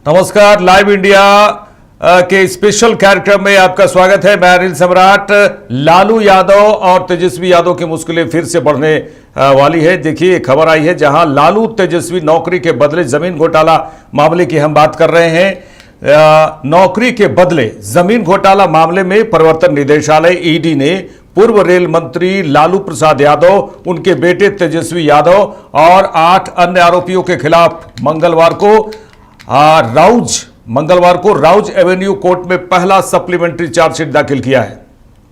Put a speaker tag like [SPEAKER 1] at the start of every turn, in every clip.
[SPEAKER 1] नमस्कार, live India के special कार्यक्रम में आपका स्वागत है। मैं अनिल सम्राट। लालू यादव और तेजस्वी यादव की मुश्किलें फिर से बढ़ने वाली है। देखिए, खबर आई है जहां लालू तेजस्वी नौकरी के बदले जमीन घोटाला मामले की हम बात कर रहे हैं। नौकरी के बदले जमीन घोटाला मामले में प्रवर्तन निदेशालय ईडी ने पूर्व रेल मंत्री लालू प्रसाद यादव, उनके बेटे तेजस्वी यादव और 8 अन्य आरोपियों के खिलाफ मंगलवार को राउज एवेन्यू कोर्ट में पहला सप्लीमेंट्री चार्जशीट दाखिल किया है।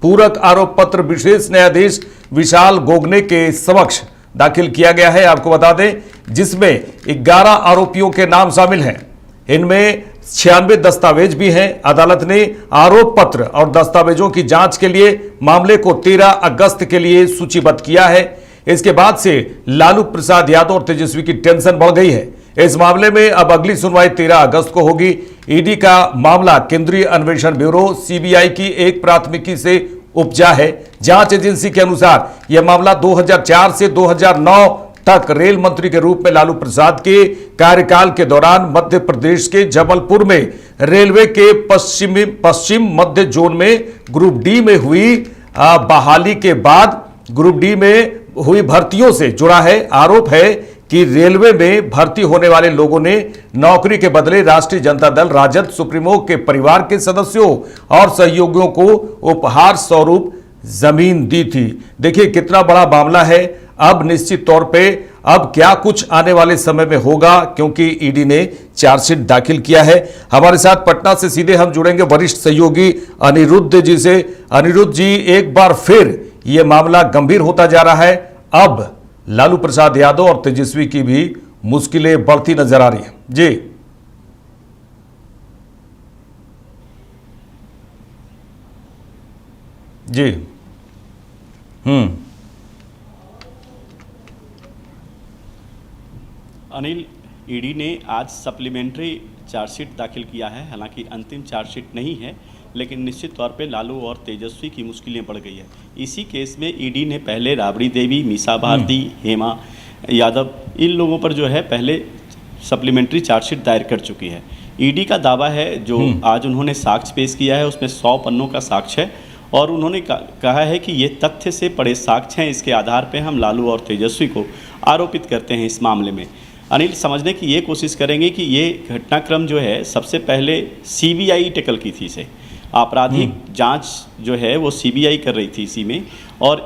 [SPEAKER 1] पूरक आरोप पत्र विशेष न्यायाधीश विशाल गोगने के समक्ष दाखिल किया गया है, आपको बता दें, जिसमें 11 आरोपियों के नाम शामिल हैं। इनमें 96 दस्तावेज भी हैं। अदालत ने आरोप पत्र और दस्तावेजों की जांच के लिए मामले को 13 अगस्त के लिए सूचीबद्ध किया है। इसके बाद से लालू प्रसाद यादव और तेजस्वी की टेंशन बढ़ गई है। इस मामले में अब अगली सुनवाई 13 अगस्त को होगी। ईडी का मामला केंद्रीय अन्वेषण ब्यूरो सीबीआई की एक प्राथमिकी से उपजा है। जांच एजेंसी के अनुसार यह मामला 2004 से 2009 तक रेल मंत्री के रूप में लालू प्रसाद के कार्यकाल के दौरान मध्य प्रदेश के जबलपुर में रेलवे के पश्चिम मध्य जोन में ग्रुप डी में हुई बहाली के बाद ग्रुप डी में हुई भर्तियों से जुड़ा है। आरोप है कि रेलवे में भर्ती होने वाले लोगों ने नौकरी के बदले राष्ट्रीय जनता दल राजद सुप्रीमो के परिवार के सदस्यों और सहयोगियों को उपहार स्वरूप जमीन दी थी। देखिए कितना बड़ा मामला है। अब निश्चित तौर पे अब क्या कुछ आने वाले समय में होगा, क्योंकि ईडी ने चार्जशीट दाखिल किया है। हमारे साथ पटना से सीधे हम जुड़ेंगे वरिष्ठ सहयोगी अनिरुद्ध जी से। अनिरुद्ध जी, एक बार फिर यह मामला गंभीर होता जा रहा है। अब लालू प्रसाद यादव और तेजस्वी की भी मुश्किलें बढ़ती नजर आ रही हैं। जी जी
[SPEAKER 2] अनिल, ईडी ने आज सप्लीमेंट्री चार्जशीट दाखिल किया है। हालांकि अंतिम चार्जशीट नहीं है, लेकिन निश्चित तौर पे लालू और तेजस्वी की मुश्किलें बढ़ गई है। इसी केस में ईडी ने पहले राबड़ी देवी, मीसा भारती, हेमा यादव, इन लोगों पर जो है पहले सप्लीमेंट्री चार्जशीट दायर कर चुकी है। ईडी का दावा है, जो आज उन्होंने साक्ष्य पेश किया है, उसमें 100 पन्नों का साक्ष्य है और उन्होंने कहा है कि ये तथ्य से पड़े साक्ष्य हैं। इसके आधार पर हम लालू और तेजस्वी को आरोपित करते हैं इस मामले में। अनिल, समझने की ये कोशिश करेंगे कि ये घटनाक्रम जो है सबसे पहले सीबीआई टेकल की थी। इसे आपराधिक जांच जो है वो सीबीआई कर रही थी इसी में, और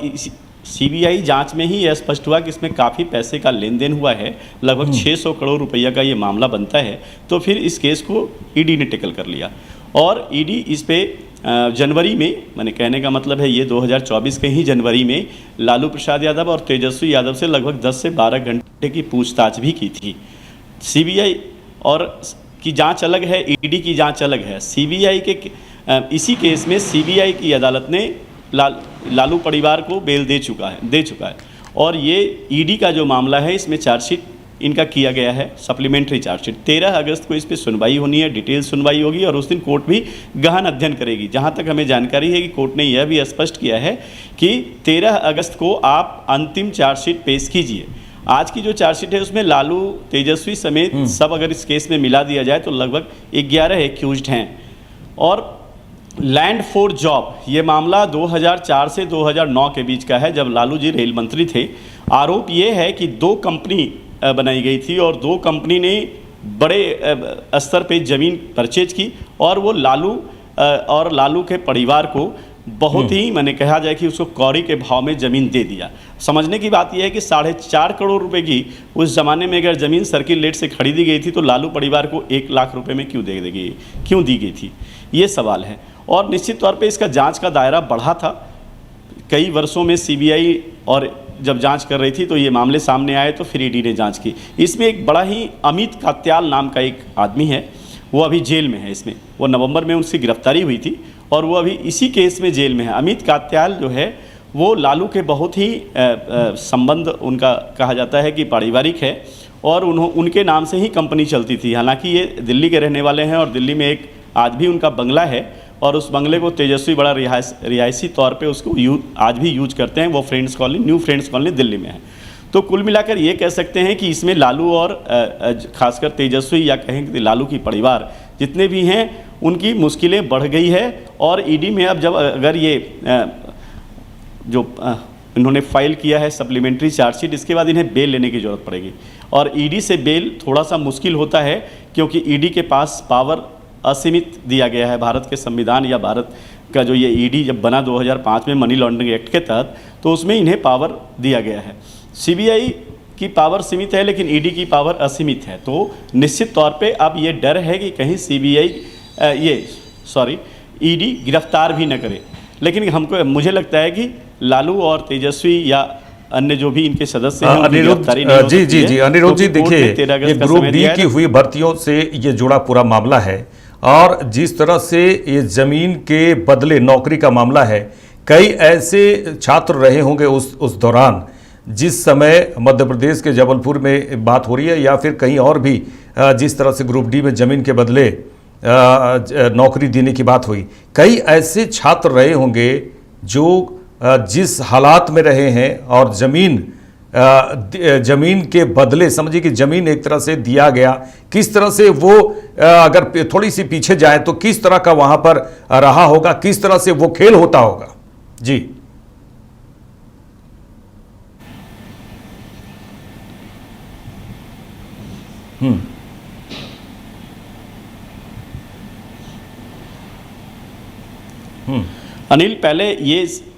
[SPEAKER 2] सीबीआई जांच में ही यह स्पष्ट हुआ कि इसमें काफ़ी पैसे का लेन देन हुआ है। लगभग 600 करोड़ रुपया का ये मामला बनता है। तो फिर इस केस को ईडी ने टेकल कर लिया और ईडी इस पे जनवरी में, मैंने कहने का मतलब है ये 2024 के ही जनवरी में लालू प्रसाद यादव और तेजस्वी यादव से लगभग 10 से 12 घंटे की पूछताछ भी की थी। सीबीआई और की जांच अलग है, ईडी की जांच अलग है। सीबीआई के इसी केस में सीबीआई की अदालत ने लालू परिवार को बेल दे चुका है और ये ईडी का जो मामला है इसमें चार्जशीट इनका किया गया है, सप्लीमेंट्री चार्जशीट। 13 अगस्त को इस पर सुनवाई होनी है, डिटेल सुनवाई होगी और उस दिन कोर्ट भी गहन अध्ययन करेगी। जहां तक हमें जानकारी है कि कोर्ट ने यह भी स्पष्ट किया है कि 13 अगस्त को आप अंतिम चार्जशीट पेश कीजिए। आज की जो चार्जशीट है उसमें लालू, तेजस्वी समेत सब अगर इस केस में मिला दिया जाए तो लगभग 11 एक्यूज्ड हैं। और लैंड फॉर जॉब, ये मामला 2004 से 2009 के बीच का है, जब लालू जी रेल मंत्री थे। आरोप ये है कि 2 कंपनी बनाई गई थी और 2 कंपनी ने बड़े स्तर पे ज़मीन परचेज की और वो लालू के परिवार को बहुत ही, मैंने कहा जाए कि उसको कौड़ी के भाव में ज़मीन दे दिया। समझने की बात यह है कि 4.5 करोड़ रुपए की उस ज़माने में अगर ज़मीन सर्किल रेट से खरीदी गई थी तो लालू परिवार को 1 लाख रुपए में क्यों दी गई थी, ये सवाल है। और निश्चित तौर पे इसका जांच का दायरा बढ़ा था। कई वर्षों में सीबीआई और जब जांच कर रही थी तो ये मामले सामने आए तो फिर ईडी ने जांच की। इसमें एक बड़ा ही अमित कात्याल नाम का एक आदमी है, वो अभी जेल में है। इसमें वो नवंबर में उसकी गिरफ्तारी हुई थी और वो अभी इसी केस में जेल में है। अमित कात्याल जो है वो लालू के बहुत ही संबंध, उनका कहा जाता है कि पारिवारिक है और उनके नाम से ही कंपनी चलती थी। हालांकि ये दिल्ली के रहने वाले हैं और दिल्ली में एक आज भी उनका बंगला है और उस बंगले को तेजस्वी बड़ा रिहायशी तौर पे उसको आज भी यूज करते हैं। वो friends colony, new friends colony Delhi में है। तो कुल मिलाकर ये कह सकते हैं कि इसमें लालू और खासकर तेजस्वी या कहें कि लालू की परिवार जितने भी हैं उनकी मुश्किलें बढ़ गई है। और ईडी में अब जब अगर ये जो इन्होंने फाइल किया है सप्लीमेंट्री चार्जशीट, इसके बाद इन्हें बेल लेने की ज़रूरत पड़ेगी। और ईडी से बेल थोड़ा सा मुश्किल होता है क्योंकि ईडी के पास पावर असीमित दिया गया है भारत के संविधान या भारत का जो ये ईडी जब बना 2005 में मनी लॉन्ड्रिंग एक्ट के तहत, तो उसमें इन्हें पावर दिया गया है। सीबीआई की पावर सीमित है लेकिन ईडी की पावर असीमित है। तो निश्चित तौर पे अब ये डर है कि कहीं ईडी गिरफ्तार भी न करे। लेकिन मुझे लगता है कि लालू और तेजस्वी या अन्य जो भी इनके सदस्य हैं
[SPEAKER 1] अनिरुद्ध जी अनिरुद्ध जी, देखिए ये ग्रुप डी की हुई भर्तियों से ये जुड़ा पूरा मामला है और जिस तरह से ये जमीन के बदले नौकरी का मामला है, कई ऐसे छात्र रहे होंगे उस दौरान जिस समय मध्य प्रदेश के जबलपुर में बात हो रही है या फिर कहीं और भी जिस तरह से ग्रुप डी में जमीन के बदले नौकरी देने की बात हुई, कई ऐसे छात्र रहे होंगे जो जिस हालात में रहे हैं और जमीन के बदले समझिए कि जमीन एक तरह से दिया गया, किस तरह से वो अगर थोड़ी सी पीछे जाए तो किस तरह का वहां पर रहा होगा, किस तरह से वो खेल होता होगा। जी
[SPEAKER 2] अनिल, पहले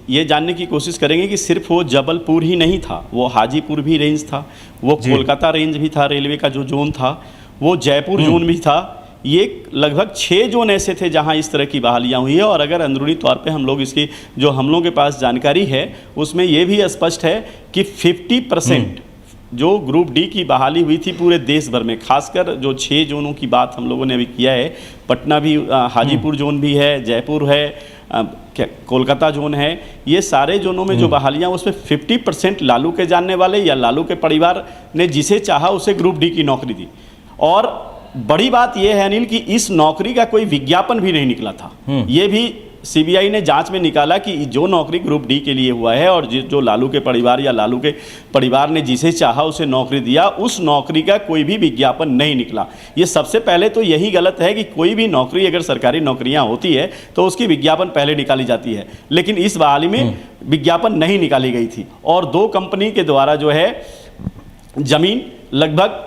[SPEAKER 2] ये जानने की कोशिश करेंगे कि सिर्फ वो जबलपुर ही नहीं था, वो हाजीपुर भी रेंज था, वो कोलकाता रेंज भी था, रेलवे का जो जोन था वो जयपुर जोन भी था। ये लगभग 6 जोन ऐसे थे जहां इस तरह की बहालियां हुई है। और अगर अंदरूनी तौर पे हम लोग इसकी जो हम लोगों के पास जानकारी है उसमें ये भी स्पष्ट है कि 50% जो ग्रुप डी की बहाली हुई थी पूरे देश भर में, खासकर जो 6 जोनों की बात हम लोगों ने अभी किया है, पटना भी, हाजीपुर जोन भी है, जयपुर है, कोलकाता जोन है, ये सारे जोनों में जो बहालियां उसमें 50% लालू के जानने वाले या लालू के परिवार ने जिसे चाहा उसे ग्रुप डी की नौकरी दी। और बड़ी बात यह है अनिल कि इस नौकरी का कोई विज्ञापन भी नहीं निकला था। ये भी सीबीआई ने जांच में निकाला कि जो नौकरी ग्रुप डी के लिए हुआ है और जो लालू के परिवार या लालू के परिवार ने जिसे चाहा उसे नौकरी दिया, उस नौकरी का कोई भी विज्ञापन नहीं निकला। ये सबसे पहले तो यही गलत है कि कोई भी नौकरी, अगर सरकारी नौकरियां होती है तो उसकी विज्ञापन पहले निकाली जाती है, लेकिन इस बहाली में विज्ञापन नहीं निकाली गई थी। और 2 कंपनी के द्वारा जो है जमीन लगभग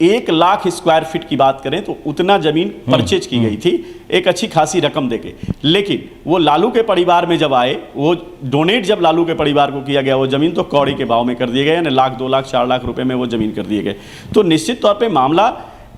[SPEAKER 2] 1 लाख स्क्वायर फीट की बात करें तो उतना जमीन परचेज की गई थी एक अच्छी खासी रकम देके। लेकिन वो लालू के परिवार में जब आए, वो डोनेट जब लालू के परिवार को किया गया वो जमीन तो कौड़ी के भाव में कर दिए गए, यानी 1 लाख 2 लाख 4 लाख रुपए में वो जमीन कर दिए गए। तो निश्चित तौर पे मामला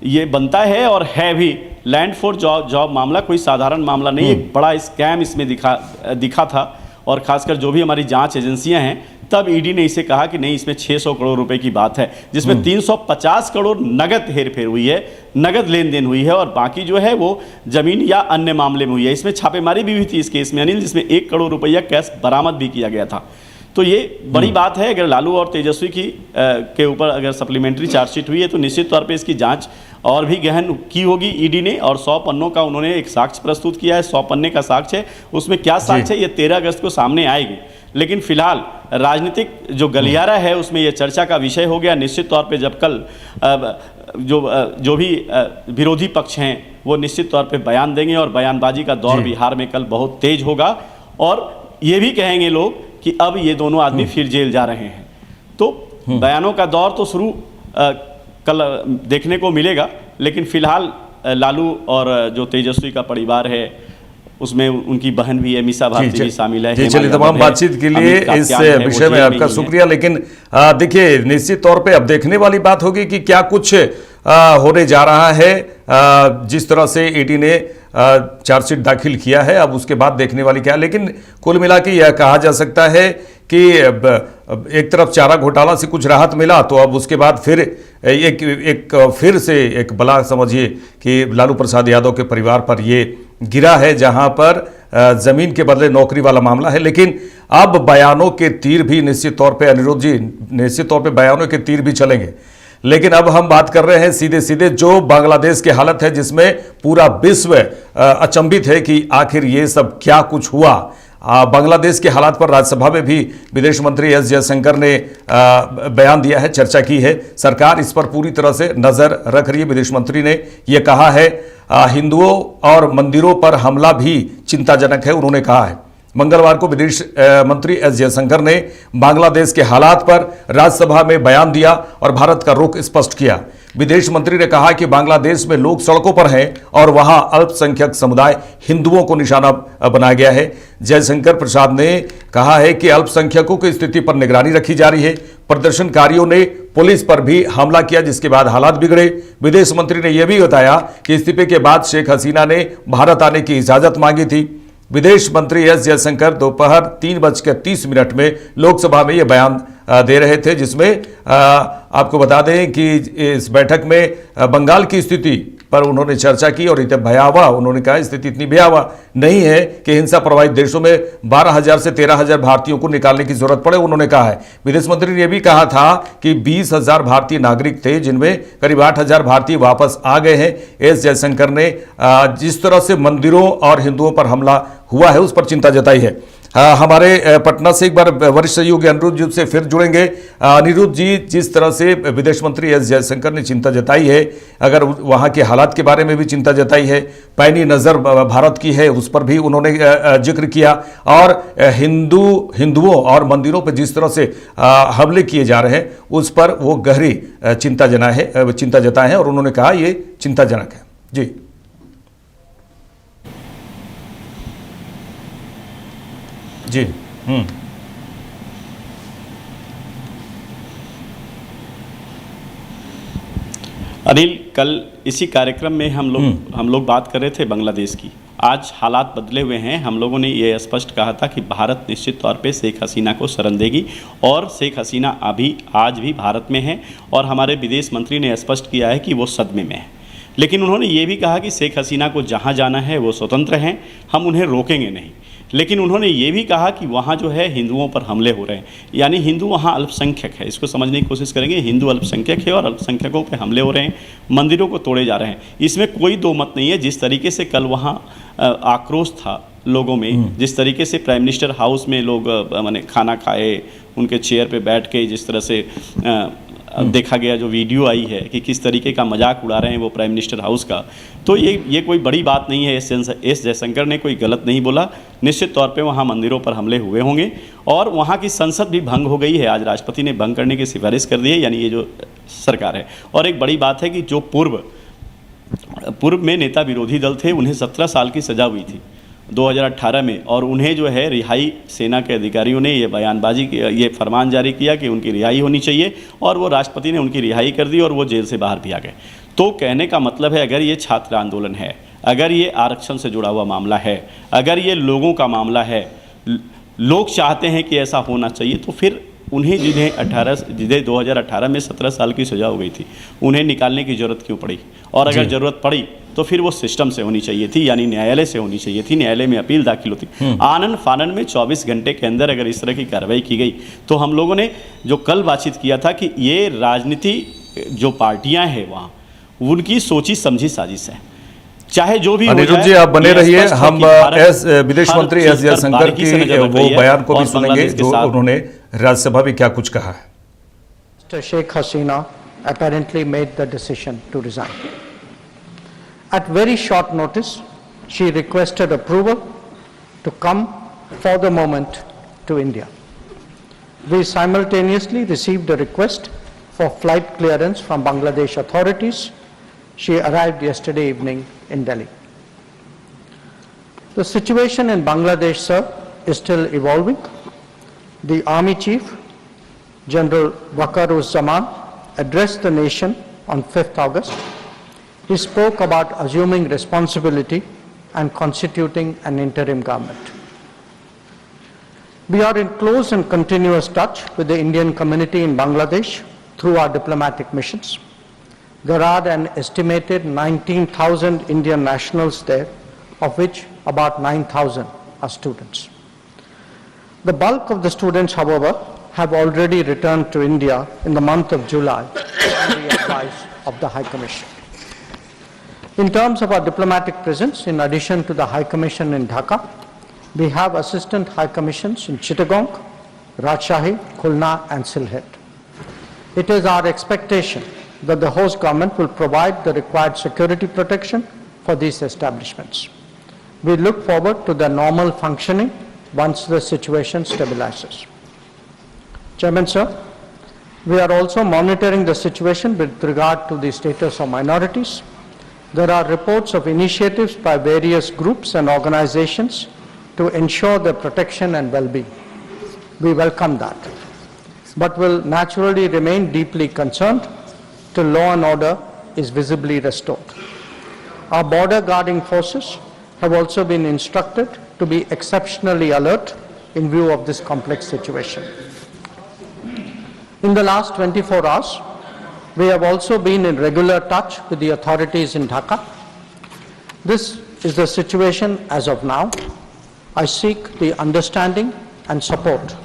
[SPEAKER 2] ये बनता है और है भी, लैंड फॉर जॉब मामला कोई साधारण मामला नहीं, एक बड़ा स्कैम इसमें दिखा था। और खासकर जो भी हमारी जांच एजेंसियां हैं, तब ईडी ने इसे कहा कि नहीं, इसमें 600 करोड़ रुपए की बात है, जिसमें 350 करोड़ नगद हेरफेर हुई है, नगद लेन देन हुई है, और बाकी जो है वो जमीन या अन्य मामले में हुई है। इसमें छापेमारी भी हुई थी इस केस में अनिल, जिसमें 1 करोड़ रुपया कैश बरामद भी किया गया था। तो ये बड़ी बात है। अगर लालू और तेजस्वी के ऊपर अगर सप्लीमेंट्री चार्जशीट हुई है तो निश्चित तौर पे इसकी जांच और भी गहन की होगी ईडी ने। और 100 पन्नों का उन्होंने एक साक्ष्य प्रस्तुत किया है, 100 पन्ने का साक्ष्य है, उसमें क्या साक्ष्य है ये 13 अगस्त को सामने आएगी। लेकिन फिलहाल राजनीतिक जो गलियारा है उसमें यह चर्चा का विषय हो गया। निश्चित तौर पे जब कल जो भी विरोधी पक्ष हैं वो निश्चित तौर पे बयान देंगे और बयानबाजी का दौर बिहार में कल बहुत तेज होगा, और ये भी कहेंगे लोग कि अब ये दोनों आदमी फिर जेल जा रहे हैं। तो बयानों का दौर तो शुरू कल देखने को मिलेगा। लेकिन फिलहाल लालू और जो तेजस्वी का परिवार है उसमें उनकी बहन भी है, मीसा भारती भी शामिल है।
[SPEAKER 1] जी चलिए, तमाम बातचीत के लिए इस विषय में आपका शुक्रिया। लेकिन देखिए, निश्चित तौर पे अब देखने वाली बात होगी कि क्या कुछ होने जा रहा है। जिस तरह से ईडी ने चार्जशीट दाखिल किया है, अब उसके बाद देखने वाली क्या है। लेकिन कुल मिला के यह कहा जा सकता है कि एक तरफ चारा घोटाला से कुछ राहत मिला, तो अब उसके बाद फिर फिर से एक बला समझिए कि लालू प्रसाद यादव के परिवार पर ये गिरा है, जहां पर जमीन के बदले नौकरी वाला मामला है। लेकिन अब बयानों के तीर भी निश्चित तौर पे, अनिरुद्ध जी, निश्चित तौर पे बयानों के तीर भी चलेंगे। लेकिन अब हम बात कर रहे हैं सीधे सीधे जो बांग्लादेश की हालत है, जिसमें पूरा विश्व अचंभित है कि आखिर ये सब क्या कुछ हुआ। बांग्लादेश के हालात पर राज्यसभा में भी विदेश मंत्री एस जयशंकर ने बयान दिया है, चर्चा की है। सरकार इस पर पूरी तरह से नजर रख रही है। विदेश मंत्री ने यह कहा है हिंदुओं और मंदिरों पर हमला भी चिंताजनक है। उन्होंने कहा है मंगलवार को विदेश मंत्री एस जयशंकर ने बांग्लादेश के हालात पर राज्यसभा में बयान दिया और भारत का रुख स्पष्ट किया। विदेश मंत्री ने कहा कि बांग्लादेश में लोग सड़कों पर हैं और वहां अल्पसंख्यक समुदाय हिंदुओं को निशाना बनाया गया है। जयशंकर प्रसाद ने कहा है कि अल्पसंख्यकों की स्थिति पर निगरानी रखी जा रही है। प्रदर्शनकारियों ने पुलिस पर भी हमला किया, जिसके बाद हालात बिगड़े। विदेश मंत्री ने यह भी बताया कि इस्तीफे के बाद शेख हसीना ने भारत आने की इजाजत मांगी थी। विदेश मंत्री एस जयशंकर दोपहर 3:30 में लोकसभा में यह बयान दे रहे थे, जिसमें आपको बता दें कि इस बैठक में बंगाल की स्थिति पर उन्होंने चर्चा की और इतने भयावह, उन्होंने कहा स्थिति इतनी भयावह नहीं है कि हिंसा प्रभावित देशों में 12,000 से 13,000 भारतीयों को निकालने की जरूरत पड़े। उन्होंने कहा है विदेश मंत्री ने यह भी कहा था कि 20,000 भारतीय नागरिक थे, जिनमें करीब 8,000 भारतीय वापस आ गए हैं। एस जयशंकर ने जिस तरह से मंदिरों और हिंदुओं पर हमला हुआ है उस पर चिंता जताई है। हमारे पटना से एक बार वरिष्ठ सहयोगी अनिरुद्ध जी से फिर जुड़ेंगे। अनिरुद्ध जी, जिस तरह से विदेश मंत्री एस जयशंकर ने चिंता जताई है, अगर वहां के हालात के बारे में भी चिंता जताई है, पैनी नज़र भारत की है उस पर भी उन्होंने जिक्र किया, और हिंदुओं और मंदिरों पर जिस तरह से हमले किए जा रहे हैं उस पर वो गहरी चिंता जताए हैं और उन्होंने कहा ये चिंताजनक है। जी जी
[SPEAKER 2] अनिल, कल इसी कार्यक्रम में हम लोग बात कर रहे थे बांग्लादेश की। आज हालात बदले हुए हैं। हम लोगों ने ये स्पष्ट कहा था कि भारत निश्चित तौर पे शेख हसीना को शरण देगी और शेख हसीना आज भी भारत में है और हमारे विदेश मंत्री ने स्पष्ट किया है कि वो सदमे में है। लेकिन उन्होंने ये भी कहा कि शेख हसीना को जहाँ जाना है वो स्वतंत्र हैं, हम उन्हें रोकेंगे नहीं। लेकिन उन्होंने ये भी कहा कि वहाँ जो है हिंदुओं पर हमले हो रहे हैं, यानी हिंदू वहाँ अल्पसंख्यक है। इसको समझने की कोशिश करेंगे, हिंदू अल्पसंख्यक है और अल्पसंख्यकों पे हमले हो रहे हैं, मंदिरों को तोड़े जा रहे हैं। इसमें कोई दो मत नहीं है। जिस तरीके से कल वहाँ आक्रोश था लोगों में, जिस तरीके से प्राइम मिनिस्टर हाउस में लोग माने खाना खाए, उनके चेयर पे बैठ के जिस तरह से देखा गया, जो वीडियो आई है कि किस तरीके का मजाक उड़ा रहे हैं वो प्राइम मिनिस्टर हाउस का, तो ये कोई बड़ी बात नहीं है। एस जयशंकर ने कोई गलत नहीं बोला। निश्चित तौर पे वहाँ मंदिरों पर हमले हुए होंगे और वहाँ की संसद भी भंग हो गई है। आज राष्ट्रपति ने भंग करने की सिफारिश कर दी है, यानी ये जो सरकार है। और एक बड़ी बात है कि जो पूर्व में नेता विरोधी दल थे, उन्हें 17 साल की सज़ा हुई थी 2018 में, और उन्हें जो है रिहाई, सेना के अधिकारियों ने ये बयानबाजी की, ये फरमान जारी किया कि उनकी रिहाई होनी चाहिए, और वो राष्ट्रपति ने उनकी रिहाई कर दी और वो जेल से बाहर भी आ गए। तो कहने का मतलब है, अगर ये छात्र आंदोलन है, अगर ये आरक्षण से जुड़ा हुआ मामला है, अगर ये लोगों का मामला है, लोग चाहते हैं कि ऐसा होना चाहिए, तो फिर उन्हें जिन्हें 2018 में 17 साल की सज़ा हो गई थी, उन्हें निकालने की ज़रूरत क्यों पड़ी? और अगर ज़रूरत पड़ी तो फिर वो सिस्टम से होनी चाहिए थी, यानी न्यायालय से होनी चाहिए थी। न्यायालय में अपील दाखिल होती। आनन फानन में 24 घंटे के अंदर अगर इस तरह की कार्रवाई की गई, तो हम लोगों ने जो कल बातचीत किया था कि ये राजनीति जो पार्टियां हैं वहाँ, उनकी सोची समझी साजिश है। चाहे जो भी
[SPEAKER 1] अनिरुद्ध जी, आप बने रहिए। हम विदेश मंत्री एस जयशंकर की वो बयान को भी सुनेंगे जो उन्होंने राज्यसभा में क्या कुछ कहा है।
[SPEAKER 3] Mr. Sheikh Hasina apparently made the decision to resign. At very short notice, she requested approval to come for the moment to India. We simultaneously received a request for flight clearance from Bangladesh authorities. She arrived yesterday evening in Delhi. The situation in Bangladesh, sir, is still evolving. The Army Chief, General Waqar-uz-Zaman, addressed the nation on 5th August. He spoke about assuming responsibility and constituting an interim government. We are in close and continuous touch with the Indian community in Bangladesh through our diplomatic missions. There are an estimated 19,000 Indian nationals there, of which about 9,000 are students. The bulk of the students, however, have already returned to India in the month of July on the advice of the High Commission. In terms of our diplomatic presence, in addition to the High Commission in Dhaka, We have assistant high commissions in Chittagong, Rajshahi, Khulna and Sylhet. It is our expectation that the host government will provide the required security protection for these establishments. We look forward to their normal functioning once the situation stabilizes. Chairman, sir, we are also monitoring the situation with regard to the status of minorities. There are reports of initiatives by various groups and organizations to ensure their protection and well-being. We welcome that, but will naturally remain deeply concerned till law and order is visibly restored. Our border guarding forces have also been instructed to be exceptionally alert in view of this complex situation. In the last 24 hours, we have also been in regular touch with the authorities in Dhaka. This is the situation as of now. I seek the understanding and support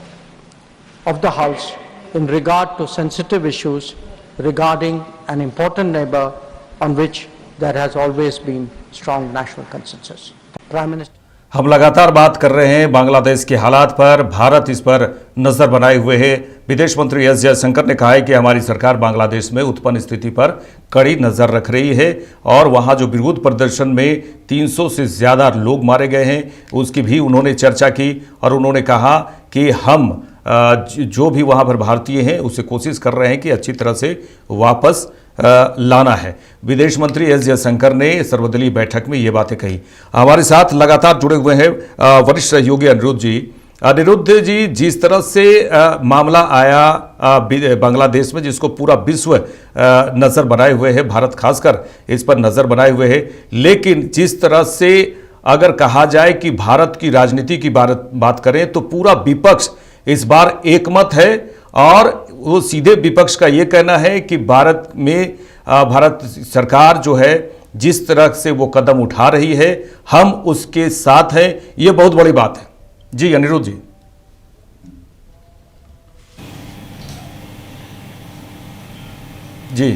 [SPEAKER 3] of the House in regard to sensitive issues regarding an important neighbor on which there has always been strong national consensus. Prime Minister.
[SPEAKER 1] हम लगातार बात कर रहे हैं बांग्लादेश के हालात पर। भारत इस पर नजर बनाए हुए है। विदेश मंत्री एस जयशंकर ने कहा है कि हमारी सरकार बांग्लादेश में उत्पन्न स्थिति पर कड़ी नजर रख रही है और वहां जो विरोध प्रदर्शन में 300 से ज्यादा लोग मारे गए हैं उसकी भी उन्होंने चर्चा की और उन्होंने कहा कि हम जो भी वहां पर भारतीय हैं उसे कोशिश कर रहे हैं कि अच्छी तरह से वापस लाना है। विदेश मंत्री एस जयशंकर ने सर्वदलीय बैठक में ये बातें कही। हमारे साथ लगातार जुड़े हुए हैं वरिष्ठ सहयोगी अनिरुद्ध जी। अनिरुद्ध जी, जिस तरह से मामला आया बांग्लादेश में, जिसको पूरा विश्व नज़र बनाए हुए है, भारत खासकर इस पर नज़र बनाए हुए है, लेकिन जिस तरह से अगर कहा जाए कि भारत की राजनीति की बात करें तो पूरा विपक्ष इस बार एकमत है और वो सीधे विपक्ष का ये कहना है कि भारत सरकार जो है जिस तरह से वो कदम उठा रही है हम उसके साथ हैं। ये बहुत बड़ी बात है। जी अनिरुद्ध जी। जी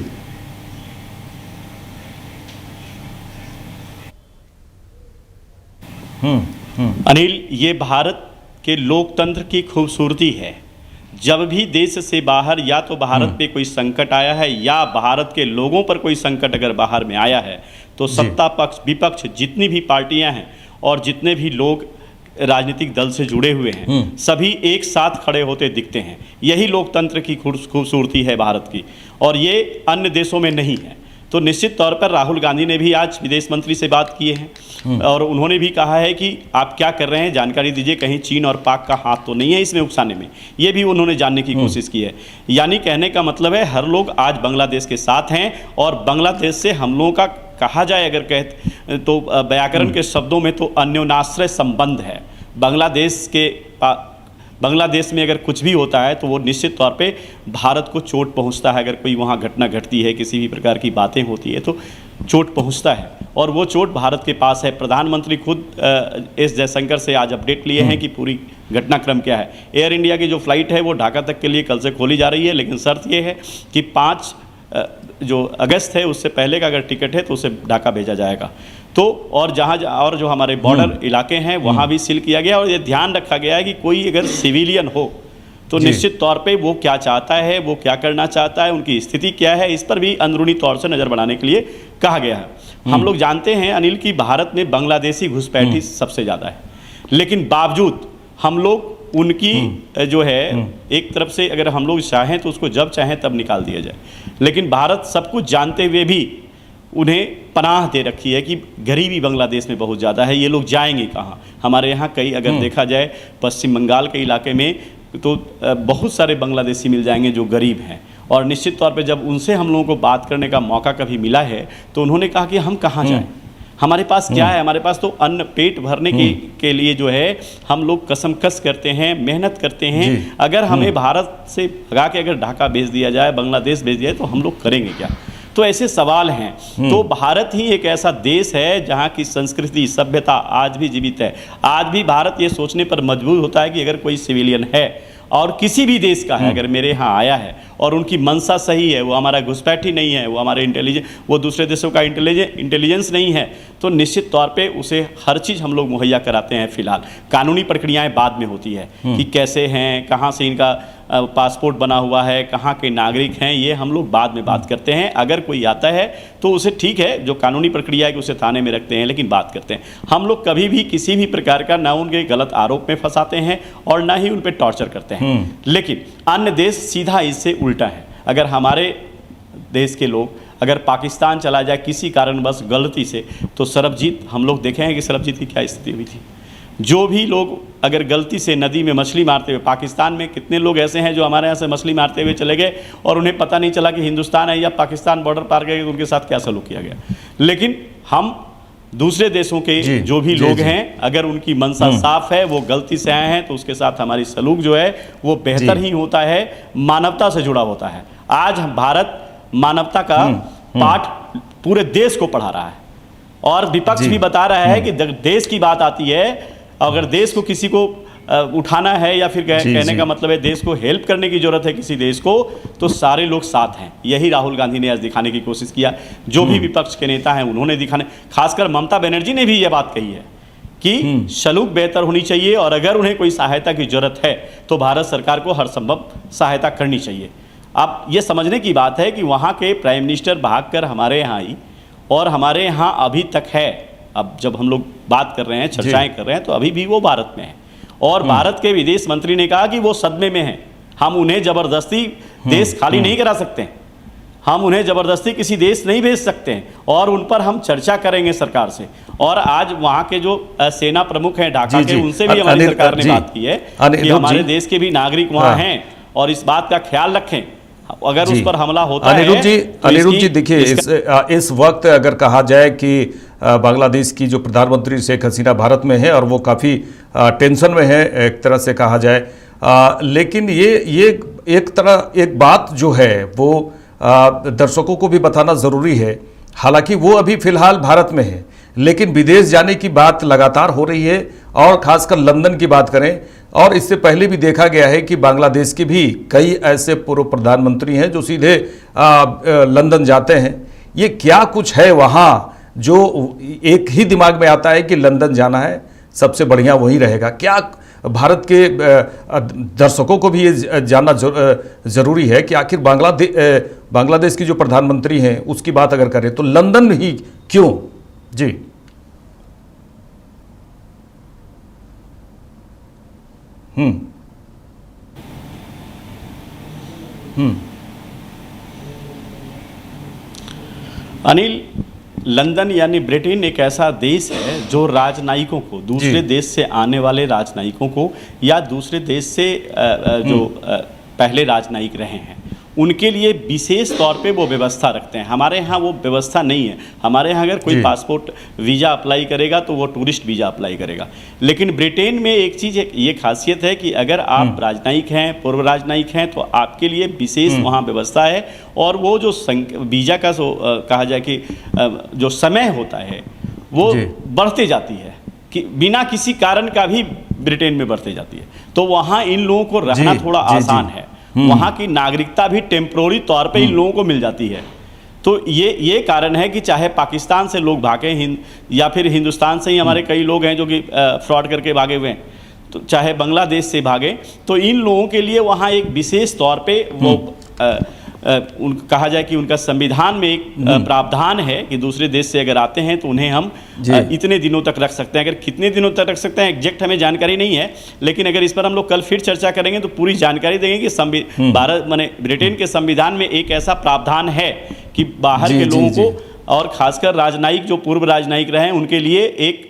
[SPEAKER 2] अनिल, ये भारत के लोकतंत्र की खूबसूरती है। जब भी देश से बाहर या तो भारत पे कोई संकट आया है या भारत के लोगों पर कोई संकट अगर बाहर में आया है तो सत्ता पक्ष विपक्ष जितनी भी पार्टियां हैं और जितने भी लोग राजनीतिक दल से जुड़े हुए हैं सभी एक साथ खड़े होते दिखते हैं। यही लोकतंत्र की खूबसूरती है भारत की और ये अन्य देशों में नहीं है। तो निश्चित तौर पर राहुल गांधी ने भी आज विदेश मंत्री से बात किए हैं और उन्होंने भी कहा है कि आप क्या कर रहे हैं, जानकारी दीजिए, कहीं चीन और पाक का हाथ तो नहीं है इसमें उकसाने में। ये भी उन्होंने जानने की कोशिश की है। यानी कहने का मतलब है हर लोग आज बांग्लादेश के साथ हैं और बांग्लादेश से हम लोगों का कहा जाए अगर कहते तो व्याकरण के शब्दों में तो अन्योन्याश्रय संबंध है। बांग्लादेश में अगर कुछ भी होता है तो वो निश्चित तौर पे भारत को चोट पहुंचता है। अगर कोई वहाँ घटना घटती है, किसी भी प्रकार की बातें होती है तो चोट पहुंचता है और वो चोट भारत के पास है। प्रधानमंत्री खुद एस जयशंकर से आज अपडेट लिए हैं कि पूरी घटनाक्रम क्या है। एयर इंडिया की जो फ्लाइट है वो ढाका तक के लिए कल से खोली जा रही है, लेकिन शर्त ये है कि 5 जो अगस्त है उससे पहले का अगर टिकट है तो उसे ढाका भेजा जाएगा। तो और जो हमारे बॉर्डर इलाके हैं वहाँ भी सील किया गया और ये ध्यान रखा गया है कि कोई अगर सिविलियन हो तो निश्चित तौर पे वो क्या चाहता है, वो क्या करना चाहता है, उनकी स्थिति क्या है, इस पर भी अंदरूनी तौर से नज़र बनाने के लिए कहा गया है। हम लोग जानते हैं अनिल कि भारत में बांग्लादेशी घुसपैठी सबसे ज़्यादा है, लेकिन बावजूद हम लोग उनकी जो है एक तरफ से अगर हम लोग चाहें तो उसको जब चाहें तब निकाल दिया जाए, लेकिन भारत सब कुछ जानते हुए भी उन्हें पनाह दे रखी है कि गरीबी बांग्लादेश में बहुत ज़्यादा है, ये लोग जाएंगे कहाँ। हमारे यहाँ कई अगर देखा जाए पश्चिम बंगाल के इलाके में तो बहुत सारे बांग्लादेशी मिल जाएंगे जो गरीब हैं और निश्चित तौर पे जब उनसे हम लोगों को बात करने का मौका कभी मिला है तो उन्होंने कहा कि हम कहाँ जाएं, हमारे पास क्या है, हमारे पास तो अन्न पेट भरने के लिए जो है हम लोग कसमकस करते हैं, मेहनत करते हैं। अगर हमें भारत से भगा के अगर ढाका भेज दिया जाए, बांग्लादेश भेज दिया जाए तो हम लोग करेंगे क्या। तो ऐसे सवाल हैं। तो भारत ही एक ऐसा देश है जहाँ की संस्कृति सभ्यता आज भी जीवित है। आज भी भारत ये सोचने पर मजबूर होता है कि अगर कोई सिविलियन है और किसी भी देश का है अगर मेरे यहाँ आया है और उनकी मंशा सही है, वो हमारा घुसपैठी नहीं है, वो हमारे वो दूसरे देशों का इंटेलिजेंस नहीं है, तो निश्चित तौर पे उसे हर चीज़ हम लोग मुहैया कराते हैं। फिलहाल कानूनी प्रक्रियाएं बाद में होती है कि कैसे हैं, कहाँ से इनका पासपोर्ट बना हुआ है, कहाँ के नागरिक हैं, ये हम लोग बाद में बात करते हैं। अगर कोई आता है तो उसे ठीक है, जो कानूनी प्रक्रिया है कि उसे थाने में रखते हैं, लेकिन बात करते हैं। हम लोग कभी भी किसी भी प्रकार का ना उनके गलत आरोप में फंसाते हैं और ना ही उन पर टॉर्चर करते हैं। लेकिन अन्य देश सीधा इससे उल्टा है। अगर हमारे देश के लोग अगर पाकिस्तान चला जाए किसी कारणवश गलती से, तो सरबजीत, हम लोग देखे हैं कि सरबजीत की क्या स्थिति हुई थी। जो भी लोग अगर गलती से नदी में मछली मारते हुए, पाकिस्तान में कितने लोग ऐसे हैं जो हमारे यहाँ से मछली मारते हुए चले गए और उन्हें पता नहीं चला कि हिंदुस्तान है या पाकिस्तान बॉर्डर पार गए, तो उनके साथ क्या सलूक किया गया। लेकिन हम दूसरे देशों के जो भी लोग हैं, अगर उनकी मंशा साफ है, वो गलती से आए हैं, तो उसके साथ हमारी सलूक जो है वो बेहतर ही होता है, मानवता से जुड़ा होता है। आज भारत मानवता का पाठ पूरे देश को पढ़ा रहा है और विपक्ष भी बता रहा है कि देश की बात आती है, अगर देश को किसी को उठाना है या फिर कहने का मतलब है देश को हेल्प करने की जरूरत है किसी देश को, तो सारे लोग साथ हैं। यही राहुल गांधी ने आज दिखाने की कोशिश किया। जो भी विपक्ष के नेता हैं उन्होंने दिखाने, खासकर ममता बनर्जी ने भी यह बात कही है कि सलूक बेहतर होनी चाहिए और अगर उन्हें कोई सहायता की जरूरत है तो भारत सरकार को हर संभव सहायता करनी चाहिए। अब ये समझने की बात है कि वहाँ के प्राइम मिनिस्टर भागकर हमारे यहाँ आई और हमारे यहाँ अभी तक है। अब जब हम लोग बात कर रहे हैं, चर्चाएं कर रहे हैं, तो अभी भी वो भारत में है और भारत के विदेश मंत्री ने कहा कि वो सदमे में हैं। हम उन्हें जबरदस्ती देश खाली नहीं करा सकते, हम उन्हें जबरदस्ती किसी देश नहीं भेज सकते हैं और उन पर हम चर्चा करेंगे सरकार से। और आज वहाँ के जो सेना प्रमुख हैं ढाका के, उनसे भी हमारी सरकार ने बात की है कि हमारे देश के भी नागरिक वहाँ हैं और इस बात का ख्याल रखें, अगर उस पर हमला होता है।
[SPEAKER 1] अनिरुद्ध जी देखिए, इस वक्त अगर कहा जाए कि बांग्लादेश की जो प्रधानमंत्री शेख हसीना भारत में है और वो काफ़ी टेंशन में है एक तरह से कहा जाए, लेकिन ये एक बात जो है वो दर्शकों को भी बताना ज़रूरी है। हालांकि वो अभी फिलहाल भारत में है, लेकिन विदेश जाने की बात लगातार हो रही है और खासकर लंदन की बात करें, और इससे पहले भी देखा गया है कि बांग्लादेश के भी कई ऐसे पूर्व प्रधानमंत्री हैं जो सीधे लंदन जाते हैं। ये क्या कुछ है वहाँ जो एक ही दिमाग में आता है कि लंदन जाना है, सबसे बढ़िया वही रहेगा? क्या भारत के दर्शकों को भी ये जानना जरूरी है कि आखिर बांग्लादेश की जो प्रधानमंत्री हैं उसकी बात अगर करें तो लंदन ही क्यों? जी
[SPEAKER 2] अनिल, लंदन यानी ब्रिटेन एक ऐसा देश है जो राजनयिकों को, दूसरे देश से आने वाले राजनयिकों को या दूसरे देश से जो पहले राजनयिक रहे हैं उनके लिए विशेष तौर पे वो व्यवस्था रखते हैं। हमारे यहाँ वो व्यवस्था नहीं है। हमारे यहाँ अगर कोई पासपोर्ट वीज़ा अप्लाई करेगा तो वो टूरिस्ट वीज़ा अप्लाई करेगा, लेकिन ब्रिटेन में एक चीज़ ये खासियत है कि अगर आप राजनयिक हैं, पूर्व राजनयिक हैं, तो आपके लिए विशेष वहाँ व्यवस्था है और वो जो वीज़ा का कहा जाए कि जो समय होता है वो बढ़ते जाती है कि बिना किसी कारण का भी ब्रिटेन में बढ़ते जाती है। तो वहाँ इन लोगों को रहना थोड़ा आसान है, वहाँ की नागरिकता भी टेम्प्रोरी तौर पे इन लोगों को मिल जाती है। तो ये कारण है कि चाहे पाकिस्तान से लोग भागे या फिर हिंदुस्तान से ही हमारे कई लोग हैं जो कि फ्रॉड करके भागे हुए हैं, तो चाहे बांग्लादेश से भागे, तो इन लोगों के लिए वहाँ एक विशेष तौर पे वो कहा जाए कि उनका संविधान में एक प्रावधान है कि दूसरे देश से अगर आते हैं तो उन्हें हम इतने दिनों तक रख सकते हैं। अगर कितने दिनों तक रख सकते हैं एग्जैक्ट हमें जानकारी नहीं है, लेकिन अगर इस पर हम लोग कल फिर चर्चा करेंगे तो पूरी जानकारी देंगे कि भारत माने ब्रिटेन के संविधान में एक ऐसा प्रावधान है कि बाहर के लोगों को और खासकर राजनयिक जो पूर्व राजनयिक रहे हैं उनके लिए एक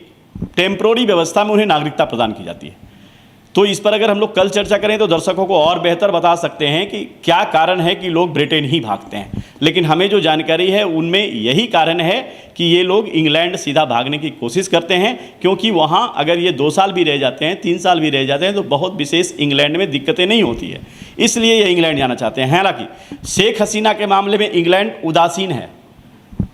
[SPEAKER 2] टेम्प्रोरी व्यवस्था में उन्हें नागरिकता प्रदान की जाती है। तो इस पर अगर हम लोग कल चर्चा करें तो दर्शकों को और बेहतर बता सकते हैं कि क्या कारण है कि लोग ब्रिटेन ही भागते हैं। लेकिन हमें जो जानकारी है उनमें यही कारण है कि ये लोग इंग्लैंड सीधा भागने की कोशिश करते हैं, क्योंकि वहाँ अगर ये 2 साल भी रह जाते हैं, 3 साल भी रह जाते हैं तो बहुत विशेष इंग्लैंड में दिक्कतें नहीं होती है, इसलिए ये इंग्लैंड जाना चाहते हैं। हालांकि शेख हसीना के मामले में इंग्लैंड उदासीन है,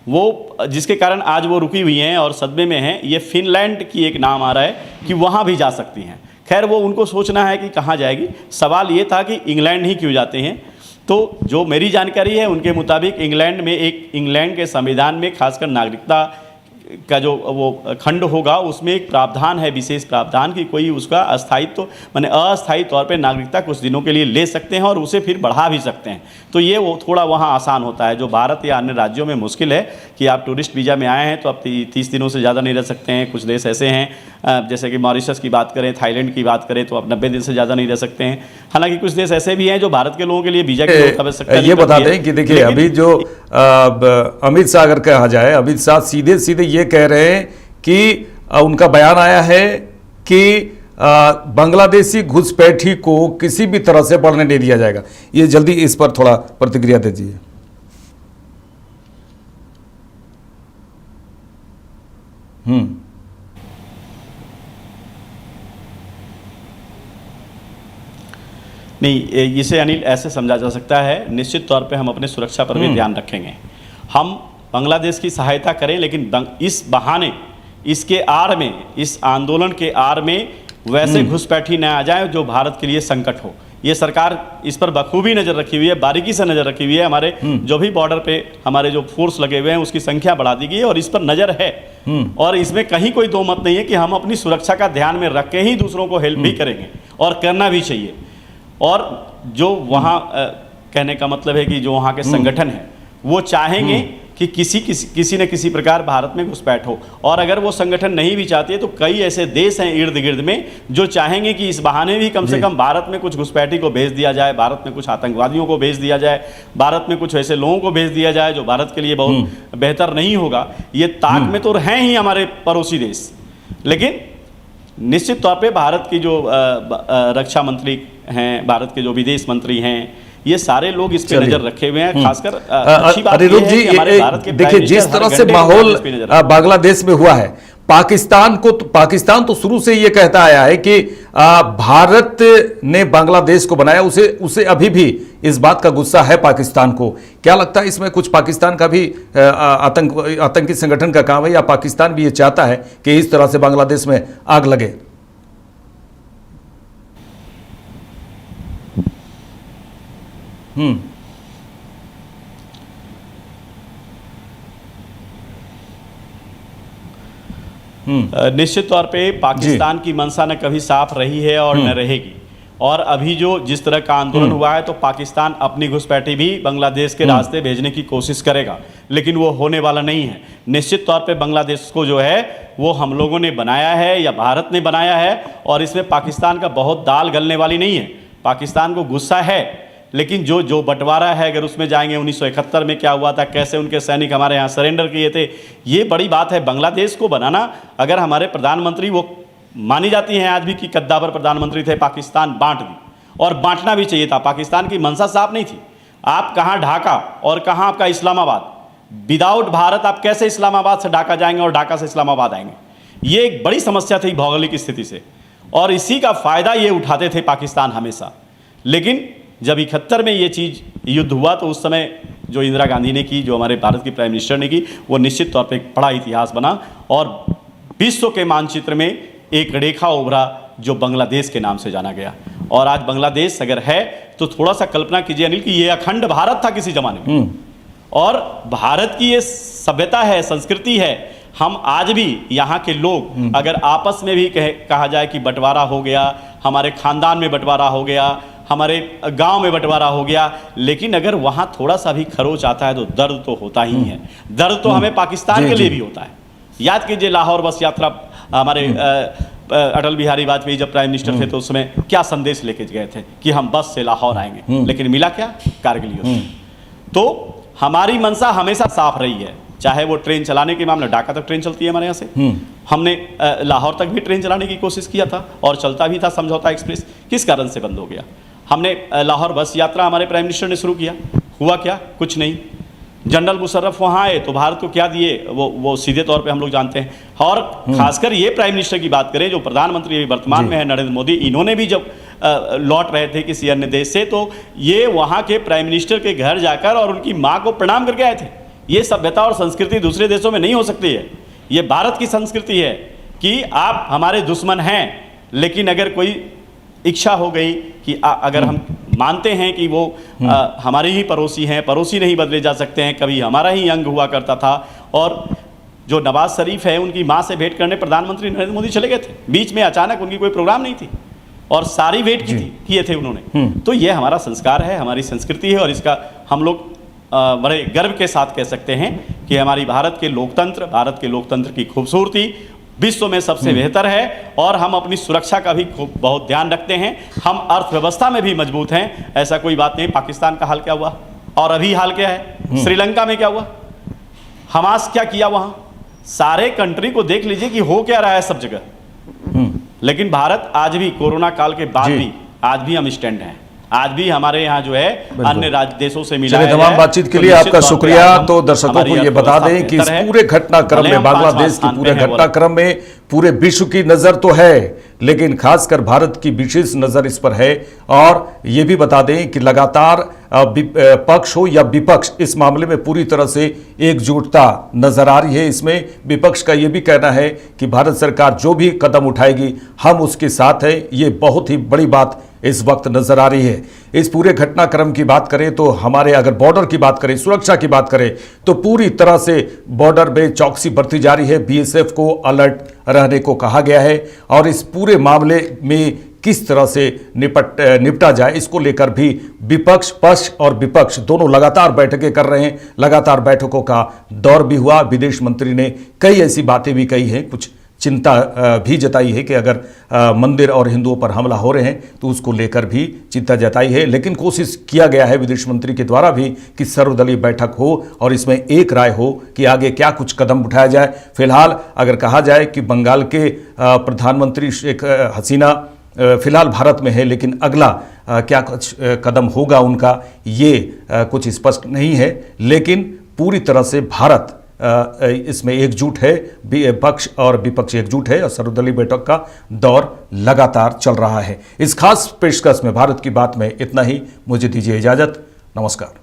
[SPEAKER 2] वो जिसके कारण आज वो रुकी हुई हैं और सदमे में हैं। ये फिनलैंड की एक नाम आ रहा है कि वहाँ भी जा सकती हैं। खैर वो उनको सोचना है कि कहाँ जाएगी। सवाल ये था कि इंग्लैंड ही क्यों जाते हैं, तो जो मेरी जानकारी है उनके मुताबिक इंग्लैंड के संविधान में खासकर नागरिकता का जो वो खंड होगा उसमें एक प्रावधान है, विशेष प्रावधान कि कोई उसका अस्थायित्व माने अस्थायी तौर पे नागरिकता कुछ दिनों के लिए ले सकते हैं और उसे फिर बढ़ा भी सकते हैं। तो ये वो थोड़ा वहाँ आसान होता है, जो भारत या अन्य राज्यों में मुश्किल है कि आप टूरिस्ट वीज़ा में आए हैं तो आप 30 दिनों से ज़्यादा नहीं रह सकते हैं। कुछ देश ऐसे हैं जैसे कि मॉरिशस की बात करें, थाईलैंड की बात करें तो आप 90 दिन से ज़्यादा नहीं रह सकते हैं। हालांकि कुछ देश ऐसे भी हैं जो भारत के लोगों के लिए वीज़ा की आवश्यकता
[SPEAKER 1] ये बता दें कि देखिए अभी जो अमित शाह अगर कहा जाए, अमित शाह सीधे सीधे ये कह रहे हैं कि उनका बयान आया है कि बांग्लादेशी घुसपैठी को किसी भी तरह से बढ़ने नहीं दिया जाएगा। ये जल्दी इस पर थोड़ा प्रतिक्रिया दीजिए।
[SPEAKER 2] नहीं, इसे अनिल ऐसे समझा जा सकता है, निश्चित तौर पे हम अपने सुरक्षा पर भी ध्यान रखेंगे। हम बांग्लादेश की सहायता करें लेकिन इस बहाने, इसके आड़ में, इस आंदोलन के आड़ में वैसे घुसपैठी न आ जाए जो भारत के लिए संकट हो। ये सरकार इस पर बखूबी नज़र रखी हुई है, बारीकी से नज़र रखी हुई है। हमारे जो भी बॉर्डर पे हमारे जो फोर्स लगे हुए हैं उसकी संख्या बढ़ा दी गई है और इस पर नज़र है। और इसमें कहीं कोई दो मत नहीं है कि हम अपनी सुरक्षा का ध्यान में रख के ही दूसरों को हेल्प भी करेंगे और करना भी चाहिए। और जो वहाँ कहने का मतलब है कि जो वहाँ के संगठन हैं वो चाहेंगे कि किसी न किसी प्रकार भारत में घुसपैठ हो, और अगर वो संगठन नहीं भी चाहते तो कई ऐसे देश हैं इर्द गिर्द में जो चाहेंगे कि इस बहाने भी कम से कम भारत में कुछ घुसपैठी को भेज दिया जाए, भारत में कुछ आतंकवादियों को भेज दिया जाए, भारत में कुछ ऐसे लोगों को भेज दिया जाए जो भारत के लिए बहुत बेहतर नहीं होगा। ये ताक में तो हैं ही हमारे पड़ोसी देश, लेकिन निश्चित तौर पर भारत की जो रक्षा मंत्री हैं, भारत के जो विदेश मंत्री हैं, ये सारे लोग इस पे नजर रखे हुए हैं। खासकर अच्छी बात
[SPEAKER 1] अनिरुद्ध जी, देखिए जिस तरह से माहौल बांग्लादेश में हुआ है, पाकिस्तान तो शुरू से ये कहता आया है कि भारत ने बांग्लादेश को बनाया, उसे अभी भी इस बात का गुस्सा है पाकिस्तान को। क्या लगता है इसमें कुछ पाकिस्तान का भी आतंकी संगठन का काम है, या पाकिस्तान भी ये चाहता है कि इस तरह से बांग्लादेश में आग लगे?
[SPEAKER 2] निश्चित तौर पे पाकिस्तान की मंशा न कभी साफ रही है और न रहेगी। और अभी जो जिस तरह का आंदोलन हुआ है तो पाकिस्तान अपनी घुसपैठी भी बांग्लादेश के रास्ते भेजने की कोशिश करेगा, लेकिन वो होने वाला नहीं है। निश्चित तौर पे बांग्लादेश को जो है वो हम लोगों ने बनाया है या भारत ने बनाया है, और इसमें पाकिस्तान का बहुत दाल गलने वाली नहीं है। पाकिस्तान को गुस्सा है, लेकिन जो बंटवारा है, अगर उसमें जाएंगे 1971 में क्या हुआ था, कैसे उनके सैनिक हमारे यहाँ सरेंडर किए थे, ये बड़ी बात है। बांग्लादेश को बनाना, अगर हमारे प्रधानमंत्री वो मानी जाती हैं आज भी कि कद्दावर प्रधानमंत्री थे, पाकिस्तान बांट दी, और बांटना भी चाहिए था। पाकिस्तान की मंशा साफ नहीं थी। आप कहाँ ढाका और कहाँ आपका इस्लामाबाद, विदाउट भारत आप कैसे इस्लामाबाद से ढाका जाएंगे और ढाका से इस्लामाबाद आएंगे? ये एक बड़ी समस्या थी भौगोलिक स्थिति से, और इसी का फ़ायदा ये उठाते थे पाकिस्तान हमेशा। लेकिन जब 71 में ये चीज़ युद्ध हुआ तो उस समय जो इंदिरा गांधी ने की, जो हमारे भारत की प्राइम मिनिस्टर ने की, वो निश्चित तौर पे एक बड़ा इतिहास बना और विश्व के मानचित्र में एक रेखा उभरा जो बांग्लादेश के नाम से जाना गया। और आज बांग्लादेश अगर है तो थोड़ा सा कल्पना कीजिए अनिल कि ये अखंड भारत था किसी जमाने में, और भारत की ये सभ्यता है, संस्कृति है। हम आज भी यहाँ के लोग अगर आपस में भी कहा जाए कि बंटवारा हो गया, हमारे खानदान में बंटवारा हो गया, हमारे गांव में बंटवारा हो गया, लेकिन अगर वहाँ थोड़ा सा भी खरोच आता है तो दर्द तो होता ही है। दर्द तो हमें पाकिस्तान के लिए भी होता है। याद कीजिए लाहौर बस यात्रा, हमारे अटल बिहारी वाजपेयी जब प्राइम मिनिस्टर थे तो उसमें क्या संदेश लेके गए थे कि हम बस से लाहौर आएंगे, लेकिन मिला क्या? कारगिल युद्ध। तो हमारी मंशा हमेशा साफ रही है, चाहे वो ट्रेन चलाने के मामले, ढाका तक ट्रेन चलती है हमारे यहाँ से, हमने लाहौर तक भी ट्रेन चलाने की कोशिश किया था और चलता भी था समझौता एक्सप्रेस, किस कारण से बंद हो गया? हमने लाहौर बस यात्रा हमारे प्राइम मिनिस्टर ने शुरू किया, हुआ क्या? कुछ नहीं। जनरल मुशर्रफ वहाँ आए तो भारत को क्या दिए वो सीधे तौर पे हम लोग जानते हैं। और खासकर ये प्राइम मिनिस्टर की बात करें जो प्रधानमंत्री वर्तमान में है नरेंद्र मोदी, इन्होंने भी जब लौट रहे थे किसी अन्य देश से तो ये वहाँ के प्राइम मिनिस्टर के घर जाकर और उनकी माँ को प्रणाम करके आए थे। ये सभ्यता और संस्कृति दूसरे देशों में नहीं हो सकती है। ये भारत की संस्कृति है कि आप हमारे दुश्मन हैं, लेकिन अगर कोई इच्छा हो गई कि अगर हम मानते हैं कि वो हमारे ही पड़ोसी हैं, पड़ोसी नहीं बदले जा सकते हैं, कभी हमारा ही अंग हुआ करता था। और जो नवाज शरीफ है, उनकी माँ से भेंट करने प्रधानमंत्री नरेंद्र मोदी चले गए थे, बीच में अचानक उनकी कोई प्रोग्राम नहीं थी और सारी वेट किए थे उन्होंने। तो ये हमारा संस्कार है, हमारी संस्कृति है, और इसका हम लोग बड़े गर्व के साथ कह सकते हैं कि हमारी भारत के लोकतंत्र की खूबसूरती विश्व में सबसे बेहतर है। और हम अपनी सुरक्षा का भी बहुत ध्यान रखते हैं, हम अर्थव्यवस्था में भी मजबूत हैं। ऐसा कोई बात नहीं। पाकिस्तान का हाल क्या हुआ और अभी हाल क्या है, श्रीलंका में क्या हुआ, हमास क्या किया, वहाँ सारे कंट्री को देख लीजिए कि हो क्या रहा है सब जगह। लेकिन भारत आज भी कोरोना काल के बाद भी आज भी हम स्टैंड हैं। आज भी हमारे यहाँ जो है अन्य राज्य देशों से मिला है।
[SPEAKER 1] तमाम बातचीत के लिए आपका शुक्रिया। तो दर्शकों को ये बता दें कि इस पूरे घटनाक्रम में, बांग्लादेश के पूरे घटनाक्रम में पूरे विश्व की नजर तो है, लेकिन खासकर भारत की विशेष नजर इस पर है। और ये भी बता दें कि लगातार पक्ष हो या विपक्ष, इस मामले में पूरी तरह से एकजुटता नजर आ रही है। इसमें विपक्ष का ये भी कहना है कि भारत सरकार जो भी कदम उठाएगी हम उसके साथ हैं। ये बहुत ही बड़ी बात इस वक्त नजर आ रही है। इस पूरे घटनाक्रम की बात करें तो हमारे अगर बॉर्डर की बात करें, सुरक्षा की बात करें, तो पूरी तरह से बॉर्डर में चौकसी बरती जा रही है। बीएसएफ को अलर्ट रहने को कहा गया है और इस पूरे मामले में किस तरह से निपटा जाए, इसको लेकर भी विपक्ष, पक्ष और विपक्ष दोनों लगातार बैठकें कर रहे हैं। लगातार बैठकों का दौर भी हुआ। विदेश मंत्री ने कई ऐसी बातें भी कही हैं, कुछ चिंता भी जताई है कि अगर मंदिर और हिंदुओं पर हमला हो रहे हैं तो उसको लेकर भी चिंता जताई है। लेकिन कोशिश किया गया है विदेश मंत्री के द्वारा भी कि सर्वदलीय बैठक हो और इसमें एक राय हो कि आगे क्या कुछ कदम उठाया जाए। फिलहाल अगर कहा जाए कि बंगाल के प्रधानमंत्री शेख हसीना फिलहाल भारत में है, लेकिन अगला क्या कुछ कदम होगा उनका, ये कुछ स्पष्ट नहीं है। लेकिन पूरी तरह से भारत इसमें एकजुट है, पक्ष और विपक्ष एकजुट है और सर्वदलीय बैठक का दौर लगातार चल रहा है। इस खास पेशकश में भारत की बात में इतना ही। मुझे दीजिए इजाजत। नमस्कार।